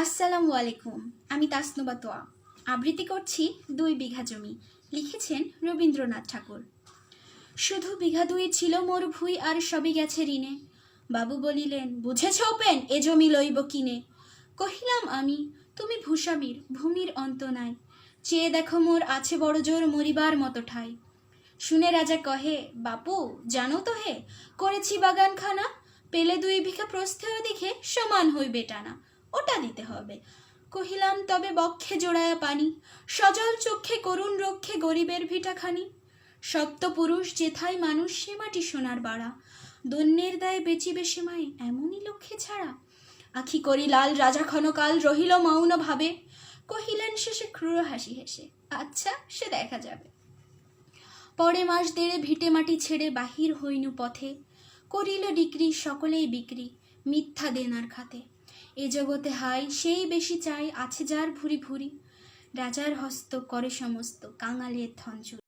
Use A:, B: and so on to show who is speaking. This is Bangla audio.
A: আসসালামু আলাইকুম। আমি তাসনুবা তোয়া। আবৃত্তি করছি 2 বিঘা জমি। লিখেছেন রবীন্দ্রনাথ ঠাকুর। শুধু বিঘা 2 ছিল মোর ভুই, আর সবই গেছে ঋণে। বাবু বলিলেন, বুঝেছ পেন, এ জমি লইব কিনে। কহিলাম আমি, তুমি ভূস্বামীর, ভূমির অন্ত নাই। চেয়ে দেখো মোর আছে বড় জোর, মরিবার মতো ঠাই। শুনে রাজা কহে, বাপু জানো তো হে, করেছি বাগানখানা, পেলে 2 বিঘা প্রস্থেয় দিকে সমান হইবে টানা, ওটা দিতে হবে। কহিলাম, তবে বক্ষে জোড়ায়া পানি, সজল চক্ষে করুণ রক্ষে গরিবের ভিটাখানি। সপ্তপুরুষ যেথায় মানুষ, সে মাটি সোনার বাড়া, দন্যের দায় বেচিবে সেমায় এমনই লক্ষ্যে ছাড়া। আখি করি লাল, রাজা ক্ষণকাল রহিল মৌন ভাবে। কহিলেন শেষে ক্রূর হাসি হেসে, আচ্ছা সে দেখা যাবে। পরে মাস 1.5 ভিটে মাটি ছেড়ে বাহির হইনু পথে। করিল ডিক্রি সকলেই বিক্রি, মিথ্যা দেনার খাতে। এ জগতে হাই সেই বেশি চাই, আছে যার ভুরি ভুরি। রাজার হস্ত করে সমস্ত, কাঙালের ধন চুরি।